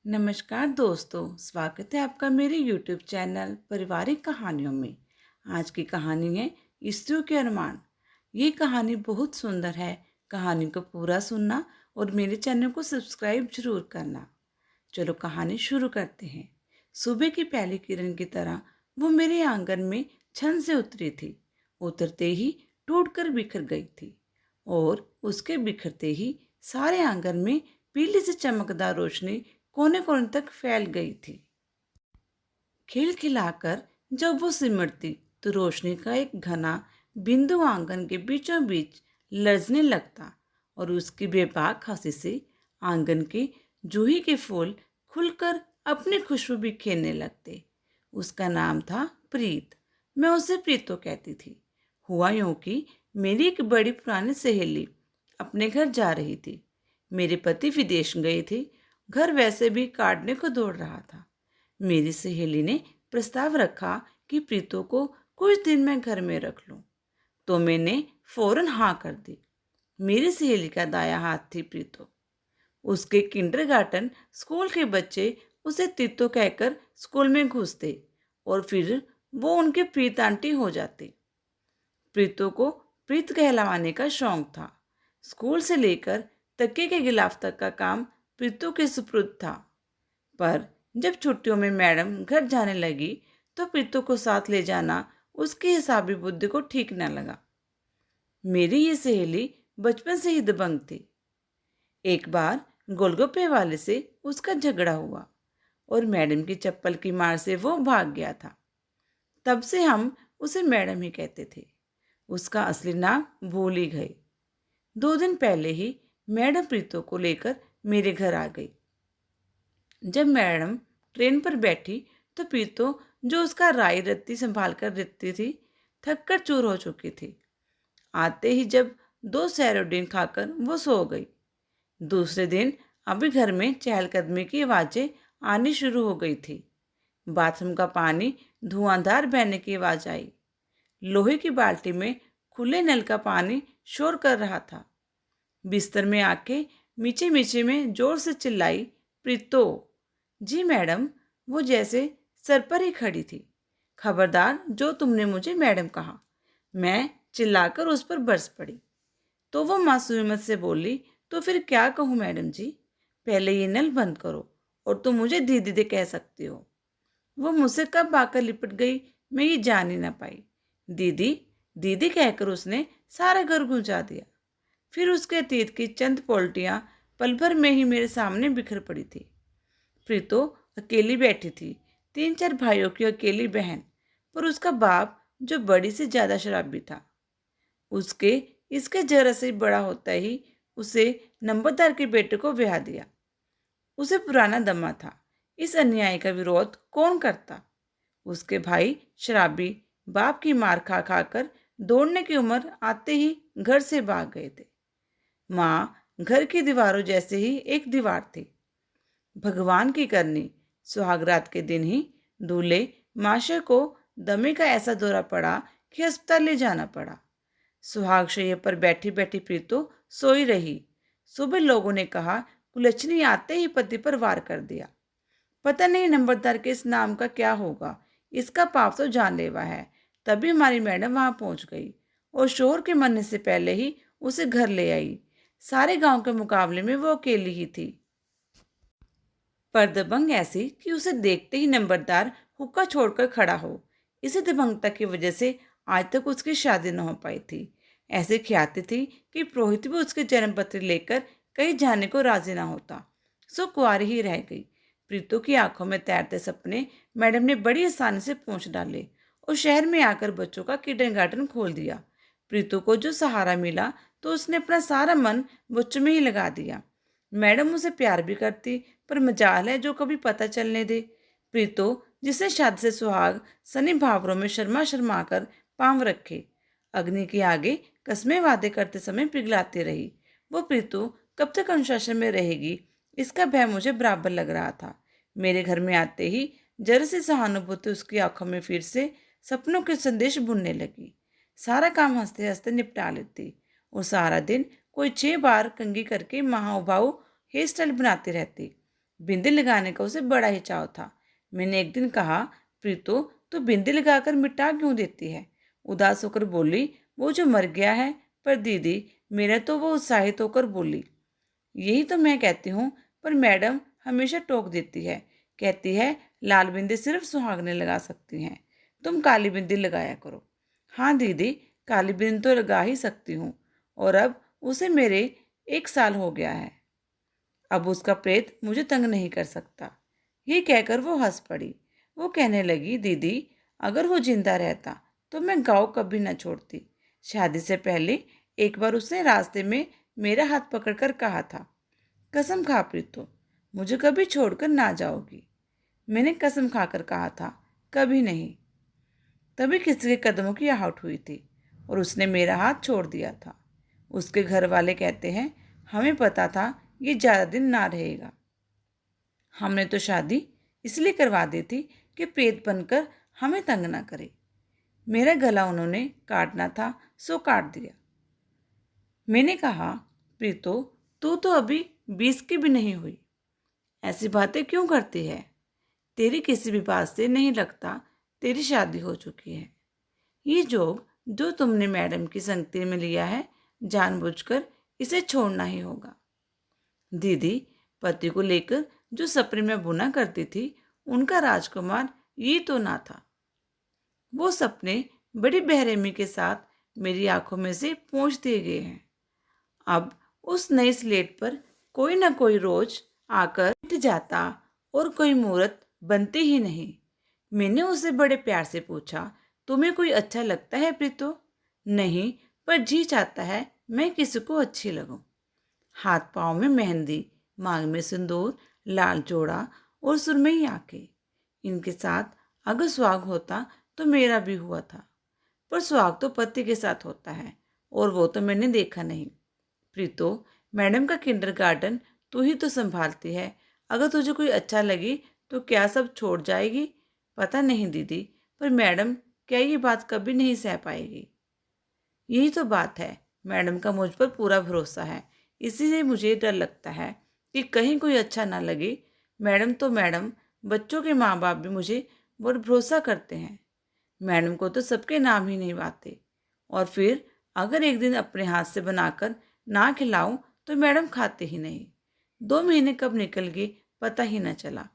नमस्कार दोस्तों, स्वागत है आपका मेरे YouTube चैनल पारिवारिक कहानियों में। आज की कहानी है स्त्रियों के अरमान। ये कहानी बहुत सुंदर है। कहानी को पूरा सुनना और मेरे चैनल को सब्सक्राइब जरूर करना। चलो कहानी शुरू करते हैं। सुबह की पहली किरण की तरह वो मेरे आंगन में छन से उतरी थी। उतरते ही टूटकर बिखर गई थी और उसके बिखरते ही सारे आंगन में पीली से चमकदार रोशनी कोने कोने तक फैल गई थी। खिलखिलाकर जब वो सिमटती तो रोशनी का एक घना बिंदु आंगन के बीचों बीच लरजने लगता और उसकी बेबाक हंसी से आंगन के जूही के फूल खुलकर अपनी खुशबू बिखेरने लगते। उसका नाम था प्रीत। मैं उसे प्रीतो कहती थी। हुआ यूं कि मेरी एक बड़ी पुरानी सहेली अपने घर जा रही थी। मेरे पति विदेश गए थे। घर वैसे भी काटने को दौड़ रहा था। मेरी सहेली ने प्रस्ताव रखा कि प्रीतो को कुछ दिन मैं घर में रख लूं, तो मैंने फौरन हाँ कर दी। मेरी सहेली का दाया हाथ थी प्रीतो। उसके किंडरगार्टन स्कूल के बच्चे उसे तीतो कहकर स्कूल में घुसते और फिर वो उनके प्रीत आंटी हो जाते। प्रीतो को प्रीत कहलाने का शौक था। स्कूल से लेकर तकिए के गिलाफ तक का काम प्रीतो के सुपुर्द था। पर जब छुट्टियों में मैडम घर जाने लगी तो प्रीतो को साथ ले जाना उसकी हिसाबी बुद्धि को ठीक न लगा। मेरी ये सहेली बचपन से ही दबंग थी। एक बार गोलगप्पे वाले से उसका झगड़ा हुआ और मैडम की चप्पल की मार से वो भाग गया था। तब से हम उसे मैडम ही कहते थे। उसका असली नाम भूल ही गए। 2 दिन पहले ही मैडम प्रीतो को लेकर मेरे घर आ गई। जब मैडम ट्रेन पर बैठी तो प्रीतो, जो उसका राई रत्ती संभाल कर रखती थी, थक कर चूर हो चुकी थी। आते ही जब 2 सैरोडीन खाकर वो सो गई। दूसरे दिन अभी घर में चहलकदमी की आवाज़ें आनी शुरू हो गई थी। बाथरूम का पानी धुआंधार बहने की आवाज़ आई। लोहे की बाल्टी में खुले नल का पानी शोर कर रहा था। बिस्तर में आके मीचे मीचे में जोर से चिल्लाई, प्रीतो। जी मैडम। वो जैसे सर पर ही खड़ी थी। खबरदार, जो तुमने मुझे मैडम कहा। मैं चिल्लाकर उस पर बरस पड़ी। तो वो मासूमियत से बोली, तो फिर क्या कहूँ मैडम जी। पहले ये नल बंद करो और तुम मुझे दीदी दे कह सकती हो। वो मुझसे कब आकर लिपट गई मैं ये जान ही ना पाई। दीदी दीदी कहकर उसने सारा घर गुंजा दिया। फिर उसके अतीत की चंद पोल्टियाँ पल भर में ही मेरे सामने बिखर पड़ी थी। प्रीतो अकेली बैठी थी। 3-4 भाइयों की अकेली बहन, पर उसका बाप जो बड़ी से ज्यादा शराबी था। उसके इसके जरा से बड़ा होता ही उसे नंबरदार के बेटे को ब्याह दिया। उसे पुराना दमा था। इस अन्याय का विरोध कौन करता। उसके भाई शराबी बाप की मार खा खाकर दौड़ने की उम्र आते ही घर से भाग गए थे। माँ घर की दीवारों जैसे ही एक दीवार थी। भगवान की करनी, सुहागरात के दिन ही दूल्हे माशे को दमे का ऐसा दौरा पड़ा कि अस्पताल ले जाना पड़ा। सुहाग शैया पर बैठी बैठी प्रीतो सोई रही। सुबह लोगों ने कहा कुलच्छनी आते ही पति पर वार कर दिया। पता नहीं नंबरदार के इस नाम का क्या होगा। इसका पाप तो जानलेवा है। तभी हमारी मैडम वहां पहुंच गई और शोहर के मरने से पहले ही उसे घर ले आई। सारे गांव के मुकाबले में वो अकेली ही थी। पर दबंग ऐसी कि उसे देखते ही नंबरदार हुक्का छोड़कर खड़ा हो। इसी दबंगता की वजह से आज तक उसकी शादी न हो पाई थी। ऐसे ख्याति थी कि पुरोहित भी उसके जन्म पत्र लेकर कहीं जाने को राजी ना होता। सो कुंवारी ही रह गई। प्रीतो की आंखों में तैरते सपने मैडम ने बड़ी आसानी से पूछ डाले और शहर में आकर बच्चों का किंडरगार्टन खोल दिया। प्रीतो को जो सहारा मिला तो उसने अपना सारा मन बच्चों में ही लगा दिया। मैडम उसे प्यार भी करती, पर मजाल है जो कभी पता चलने दे। प्रीतो, जिसने शादी से सुहाग सनी भावरों में शर्मा शर्मा कर पांव रखे, अग्नि के आगे कस्में वादे करते समय पिघलाती रही। वो प्रीतो कब तक अनुशासन में रहेगी, इसका भय मुझे बराबर लग रहा था। मेरे घर में आते ही जरा सी सहानुभूति उसकी आंखों में फिर से सपनों के संदेश बुनने लगी। सारा काम हंसते हंसते निपटा लेती और सारा दिन कोई 6 बार कंघी करके महाउभाऊ हेयर स्टाइल बनाती रहती। बिंदी लगाने का उसे बड़ा ही चाव था। मैंने एक दिन कहा, प्रीतो, तू बिंदी लगाकर मिटा क्यों देती है? उदास होकर बोली, वो जो मर गया है। पर दीदी, मेरा तो वो उत्साहित होकर बोली, यही तो मैं कहती हूँ, पर मैडम हमेशा टोक देती है। कहती है लाल बिंदी सिर्फ सुहागने लगा सकती हैं, तुम काली बिंदी लगाया करो। हाँ दीदी, काली बिंदी तो लगा ही सकती हूँ, और अब उसे मेरे 1 साल हो गया है। अब उसका प्रेत मुझे तंग नहीं कर सकता। ये कहकर वो हंस पड़ी। वो कहने लगी, दीदी, अगर वो जिंदा रहता तो मैं गाँव कभी न छोड़ती। शादी से पहले एक बार उसने रास्ते में मेरा हाथ पकड़कर कहा था, कसम खा प्रीतो, मुझे कभी छोड़कर ना जाओगी। मैंने कसम खाकर कहा था, कभी नहीं। तभी किसी के कदमों की आहट हुई थी और उसने मेरा हाथ छोड़ दिया था। उसके घर वाले कहते हैं, हमें पता था ये ज़्यादा दिन ना रहेगा। हमने तो शादी इसलिए करवा दी थी कि प्रेत बनकर हमें तंग ना करे। मेरा गला उन्होंने काटना था, सो काट दिया। मैंने कहा, प्रीतो, तू तो अभी 20 की भी नहीं हुई, ऐसी बातें क्यों करती है? तेरी किसी भी बात से नहीं लगता तेरी शादी हो चुकी है। ये जोग जो तुमने मैडम की संगति में लिया है, जानबूझकर इसे छोड़ना ही होगा। दीदी, पति को लेकर जो सपने में बुना करती थी, उनका राजकुमार ये तो ना था। वो सपने बड़ी बेरहमी के साथ मेरी आंखों में से पोंछ दिए गए हैं। अब उस नई स्लेट पर कोई ना कोई रोज आकर मिट जाता और कोई मूरत बनती ही नहीं। मैंने उससे बड़े प्यार से पूछा, तुम्हें कोई अच्छा लगता है प्रीतो? नहीं, पर जी चाहता है मैं किसी को अच्छी लगूं। हाथ पाँव में मेहंदी, मांग में सिंदूर, लाल जोड़ा और सुरमई आंखें। इनके साथ अगर सुहाग होता तो मेरा भी हुआ था। पर सुहाग तो पति के साथ होता है, और वो तो मैंने देखा नहीं। प्रीतो, मैडम का किंडरगार्टन तू ही तो संभालती है। अगर तुझे कोई अच्छा लगे तो क्या सब छोड़ जाएगी? पता नहीं दीदी, पर मैडम क्या ये बात कभी नहीं सह पाएगी? यही तो बात है, मैडम का मुझ पर पूरा भरोसा है। इसीलिए मुझे डर लगता है कि कहीं कोई अच्छा ना लगे। मैडम तो मैडम, बच्चों के माँ बाप भी मुझे बहुत भरोसा करते हैं। मैडम को तो सबके नाम ही नहीं आते। और फिर अगर एक दिन अपने हाथ से बनाकर ना खिलाऊं तो मैडम खाते ही नहीं। 2 महीने कब निकल गए पता ही न चला।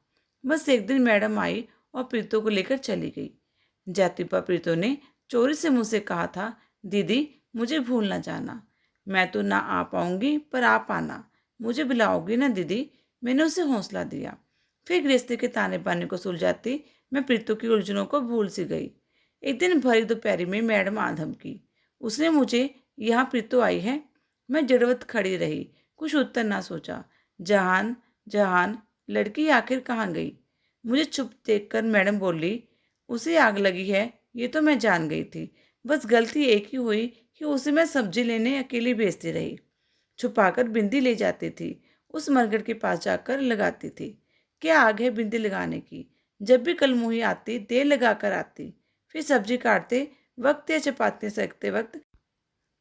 बस एक दिन मैडम आई और प्रीतो को लेकर चली गई। जातिपा प्रीतो ने चोरी से मुझसे कहा था, दीदी, मुझे भूल ना जाना। मैं तो ना आ पाऊंगी, पर आप आना। मुझे बुलाओगी ना दीदी? मैंने उसे हौसला दिया। फिर गृहस्थी के ताने बाने को सुलझाती मैं प्रीतो की उलझनों को भूल सी गई। एक दिन भरी दोपहर में मैडम आ धमकी। उसने मुझे, यहाँ प्रीतो आई है। मैं जड़वत खड़ी रही, कुछ उत्तर ना सोचा। जहान, जहान, लड़की आखिर कहाँ गई? मुझे चुप देखकर मैडम बोली, उसे आग लगी है, ये तो मैं जान गई थी। बस गलती एक ही हुई कि उसे मैं सब्जी लेने अकेली भेजती रही। छुपाकर बिंदी ले जाती थी, उस मरघट के पास जाकर लगाती थी। क्या आग है बिंदी लगाने की? जब भी कलमुही आती, देर लगा कर आती। फिर सब्जी काटते वक्त या चपाती सेकते वक्त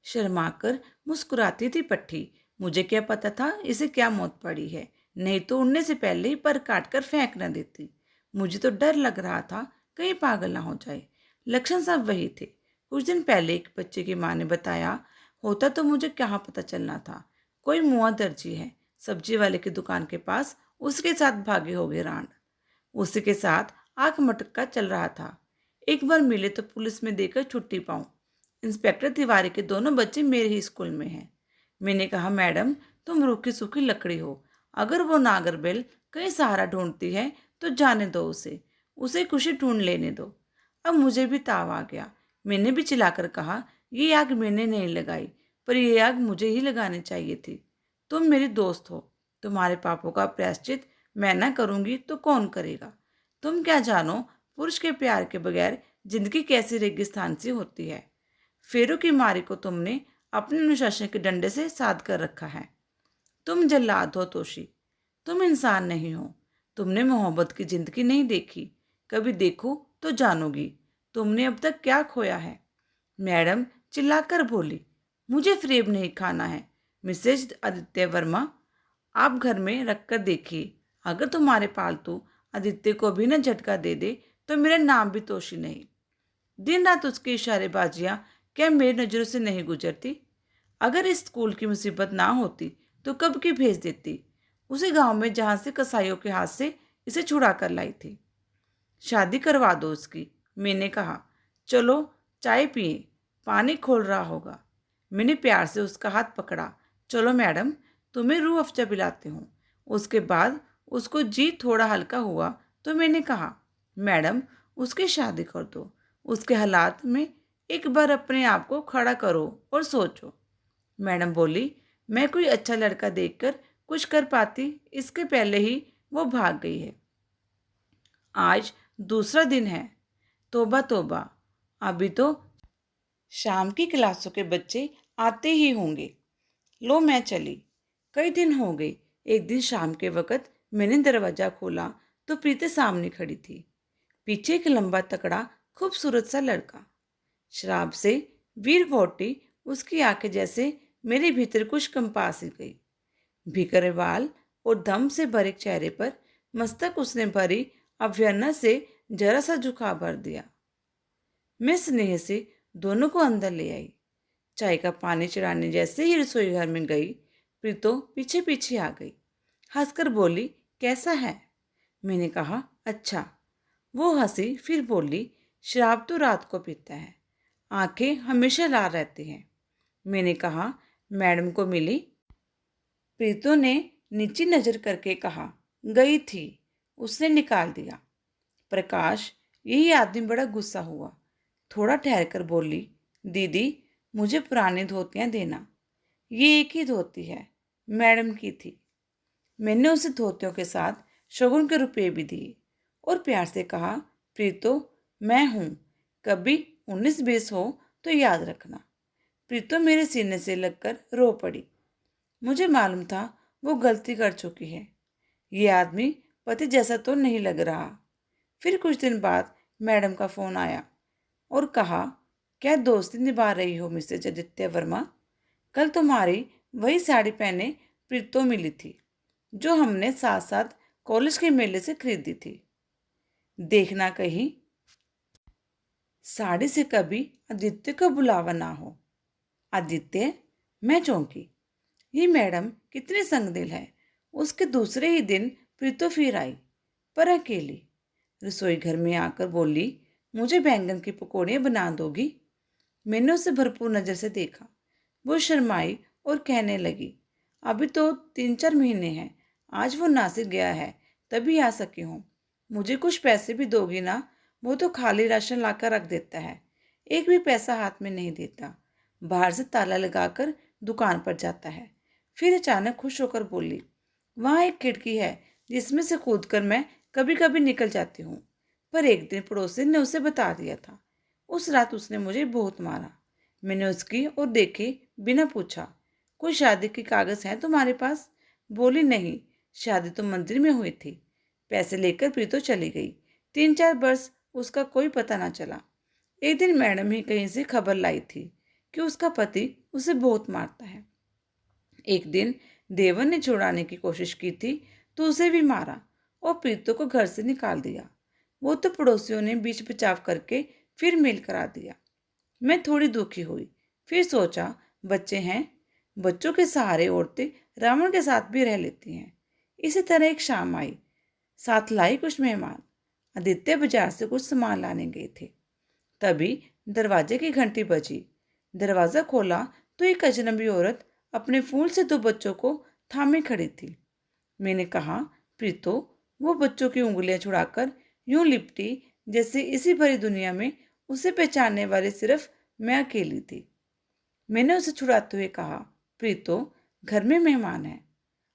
शर्माकर मुस्कुराती थी पट्टी। मुझे क्या पता था इसे क्या मौत पड़ी है, नहीं तो उड़ने से पहले ही पर काट कर फेंक न देती। मुझे तो डर लग रहा था कहीं पागल ना हो जाए। लक्षण सब वही थे। कुछ दिन पहले एक बच्चे की माँ ने बताया होता तो मुझे क्या पता चलना था। कोई मुआ दर्जी है, सब्जी वाले की दुकान के पास उसके साथ भागे हो गए रांड। उसी के साथ आंख मटका चल रहा था। एक बार मिले तो पुलिस में देकर छुट्टी पाऊं। इंस्पेक्टर तिवारी के दोनों बच्चे मेरे ही स्कूल में हैं। मैंने कहा, मैडम, तुम रूखी सूखी लकड़ी हो। अगर वो नागरबेल कहीं सहारा ढूंढती है तो जाने दो उसे। उसे खुशी ढूंढ लेने दो। अब मुझे भी ताव आ गया। मैंने भी चिल्लाकर कहा, ये आग मैंने नहीं लगाई, पर यह आग मुझे ही लगानी चाहिए थी। तुम मेरी दोस्त हो। तुम्हारे पापों का प्रायश्चित मैं ना करूंगी तो कौन करेगा? तुम क्या जानो पुरुष के प्यार के बगैर जिंदगी कैसी रेगिस्तान सी होती है। फेरों की मारी को तुमने अपने अनुशासन के डंडे से साध कर रखा है। तुम जल्लाद हो तोशी, तुम इंसान नहीं हो। तुमने मोहब्बत की जिंदगी नहीं देखी। कभी देखो तो जानोगी तुमने अब तक क्या खोया है। मैडम चिल्लाकर बोली, मुझे फरेब नहीं खाना है। मिसेज आदित्य वर्मा, आप घर में रख कर देखिए, अगर तुम्हारे पालतू आदित्य को भी न झटका दे दे तो मेरा नाम भी तोशी नहीं। दिन रात उसकी इशारेबाजियां क्या मेरी नज़रों से नहीं गुजरती? अगर इस स्कूल की मुसीबत ना होती तो कब की भेज देती उसे गांव में, जहां से कसाईयों के हाथ से इसे छुड़ा कर लाई थी। शादी करवा दो उसकी, मैंने कहा। चलो चाय पिए, पानी खोल रहा होगा। मैंने प्यार से उसका हाथ पकड़ा। चलो मैडम, तुम्हें रूह अफ़ज़ा पिलाती हूँ। उसके बाद उसको जी थोड़ा हल्का हुआ तो मैंने कहा, मैडम उसकी शादी कर दो। उसके हालात में एक बार अपने आप को खड़ा करो और सोचो। मैडम बोली, मैं कोई अच्छा लड़का देखकर कुछ कर पाती इसके पहले ही वो भाग गई है। आज दूसरा दिन है। तौबा तौबा, अभी तो शाम की क्लासों के बच्चे आते ही होंगे। लो मैं चली। कई दिन हो गए। एक दिन शाम के वक़्त मैंने दरवाज़ा खोला तो प्रीति सामने खड़ी थी। पीछे एक लंबा तकड़ा खूबसूरत सा लड़का। शराब से वीर वोटी उसकी आंखें जैसे मेरे भीतर कुछ कंपा सी गई। भीकरे बाल और दम से भरे चेहरे पर मस्तक उसने भरी अवहेलना से जरा सा झुका भर दिया। मैं स्नेह से दोनों को अंदर ले आई। चाय का पानी चढ़ाने जैसे ही रसोई घर में गई, प्रीतो पीछे पीछे आ गई। हंसकर बोली, कैसा है? मैंने कहा, अच्छा। वो हंसी, फिर बोली, शराब तो रात को पीता है, आंखें हमेशा लाल रहती हैं। मैंने कहा, मैडम को मिली? प्रीतो ने नीची नजर करके कहा, गई थी, उसने निकाल दिया। प्रकाश, यही आदमी बड़ा गुस्सा हुआ। थोड़ा ठहर कर बोली, दीदी मुझे पुरानी धोतियाँ देना। ये एक ही धोती है, मैडम की थी। मैंने उसे धोतियों के साथ शगुन के रुपए भी दिए और प्यार से कहा, प्रीतो मैं हूँ, कभी 19-20 हो तो याद रखना। प्रीतो मेरे सीने से लगकर रो पड़ी। मुझे मालूम था वो गलती कर चुकी है। ये आदमी पति जैसा तो नहीं लग रहा। फिर कुछ दिन बाद मैडम का फ़ोन आया और कहा, क्या दोस्ती निभा रही हो मिसेज आदित्य वर्मा? कल तुम्हारी वही साड़ी पहने प्रीतो मिली थी जो हमने साथ साथ कॉलेज के मेले से खरीदी थी। देखना कहीं साड़ी से कभी आदित्य को बुलावा ना हो। आदित्य, मैं चौंकी। ये मैडम कितनी संगदिल है। उसके दूसरे ही दिन प्रीतो फिर आई, पर अकेली। रसोई घर में आकर बोली, मुझे बैंगन की पकौड़ियाँ बना दोगी? मैंने उसे भरपूर नज़र से देखा। वो शर्माई और कहने लगी, अभी तो 3-4 महीने हैं, आज वो नासिक गया है तभी आ सकी हूँ। मुझे कुछ पैसे भी दोगी ना? वो तो खाली राशन लाकर रख देता है, एक भी पैसा हाथ में नहीं देता। बाहर से ताला लगाकर दुकान पर जाता है। फिर अचानक खुश होकर बोली, वहाँ एक खिड़की है जिसमें से कूदकर मैं कभी कभी निकल जाती हूँ। पर एक दिन पड़ोसी ने उसे बता दिया था। उस रात उसने मुझे बहुत मारा। मैंने उसकी और देखे बिना पूछा, कोई शादी के कागज़ हैं तुम्हारे पास? बोली, नहीं, शादी तो मंदिर में हुई थी। पैसे लेकर प्रीतो चली गई। 3-4 वर्ष उसका कोई पता ना चला। एक दिन मैडम ही कहीं से खबर लाई थी कि उसका पति उसे बहुत मारता है। एक दिन देवर ने छुड़ाने की कोशिश की थी तो उसे भी मारा और प्रीतो को घर से निकाल दिया। वो तो पड़ोसियों ने बीच बचाव करके फिर मेल करा दिया। मैं थोड़ी दुखी हुई। फिर सोचा, बच्चे हैं, बच्चों के सहारे औरतें रावण के साथ भी रह लेती हैं। इसी तरह एक शाम आई, साथ लाई कुछ मेहमान। आदित्य बाजार से कुछ सामान लाने गए थे। तभी दरवाजे की घंटी बजी। दरवाज़ा खोला तो एक अजनबी औरत अपने फूल से 2 बच्चों को थामे खड़ी थी। मैंने कहा, प्रीतो, वो बच्चों की उंगलियां छुड़ाकर यूं लिपटी जैसे इसी भरी दुनिया में उसे पहचानने वाली सिर्फ मैं अकेली थी। मैंने उसे छुड़ाते हुए कहा, प्रीतो, घर में मेहमान हैं,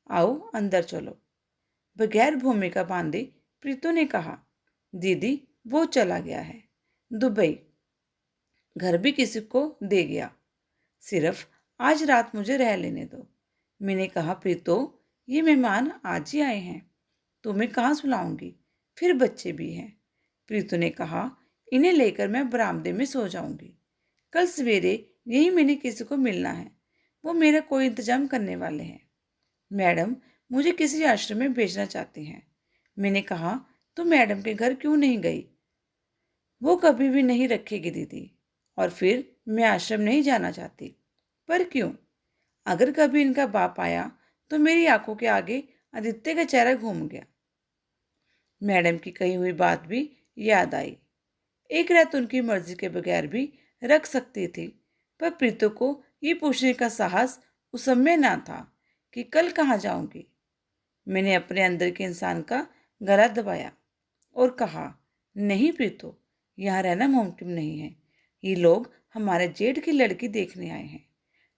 आओ अंदर चलो। बगैर भूमिका बांधे प्रीतो ने कहा, दीदी वो चला गया है दुबई, घर भी किसी को दे गया, सिर्फ आज रात मुझे रह लेने दो। मैंने कहा, प्रीतो, ये मेहमान आज ही आए हैं, तुम्हें कहाँ सुलाऊंगी, फिर बच्चे भी हैं। प्रीतो ने कहा, इन्हें लेकर मैं बरामदे में सो जाऊंगी। कल सवेरे यही मैंने किसी को मिलना है, वो मेरा कोई इंतजाम करने वाले हैं। मैडम, मुझे किसी आश्रम में भेजना चाहती हैं। मैंने कहा, तुम मैडम के घर क्यों नहीं गई? वो कभी भी नहीं रखेगी दीदी। और फिर मैं आश्रम नहीं जाना चाहती। पर क्यों? अगर कभी इनका बाप आया तो मेरी आंखों के आगे आदित्य का चेहरा घूम गया। मैडम की कही हुई बात भी याद आई। एक रात उनकी मर्जी के बगैर भी रख सकती थी, पर प्रीतो को ये पूछने का साहस उस समय ना था कि कल कहाँ जाऊंगी। मैंने अपने अंदर के इंसान का गला दबाया और कहा, नहीं प्रीतो, यहाँ रहना मुमकिन नहीं है। ये लोग हमारे जेठ की लड़की देखने आए हैं।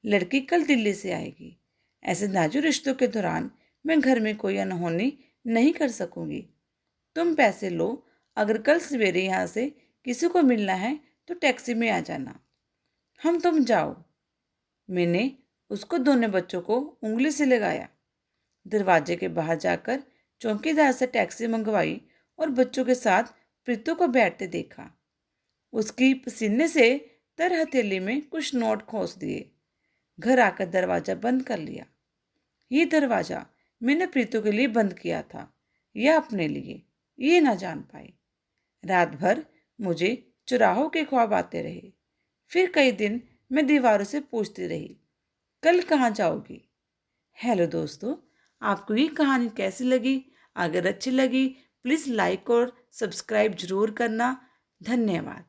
लड़की कल दिल्ली से आएगी। ऐसे नाजुक रिश्तों के दौरान मैं घर में कोई अनहोनी नहीं कर सकूंगी। तुम पैसे लो। अगर कल सवेरे यहाँ से किसी को मिलना है तो टैक्सी में आ जाना। तुम जाओ। मैंने उसको दोनों बच्चों को उंगली से लगाया। दरवाजे के बाहर जाकर चौकीदार से टैक्सी मंगवाई और बच्चों के साथ प्रीतु को बैठते देखा। उसकी पसीने से तर हथेली में कुछ नोट खोस दिए। घर आकर दरवाजा बंद कर लिया। ये दरवाजा मैंने प्रीतु के लिए बंद किया था या अपने लिए, ये ना जान पाए। रात भर मुझे चुराहों के ख्वाब आते रहे। फिर कई दिन मैं दीवारों से पूछती रही, कल कहाँ जाओगी? हेलो दोस्तों, आपको ये कहानी कैसी लगी? अगर अच्छी लगी प्लीज़ लाइक और सब्सक्राइब जरूर करना। धन्यवाद।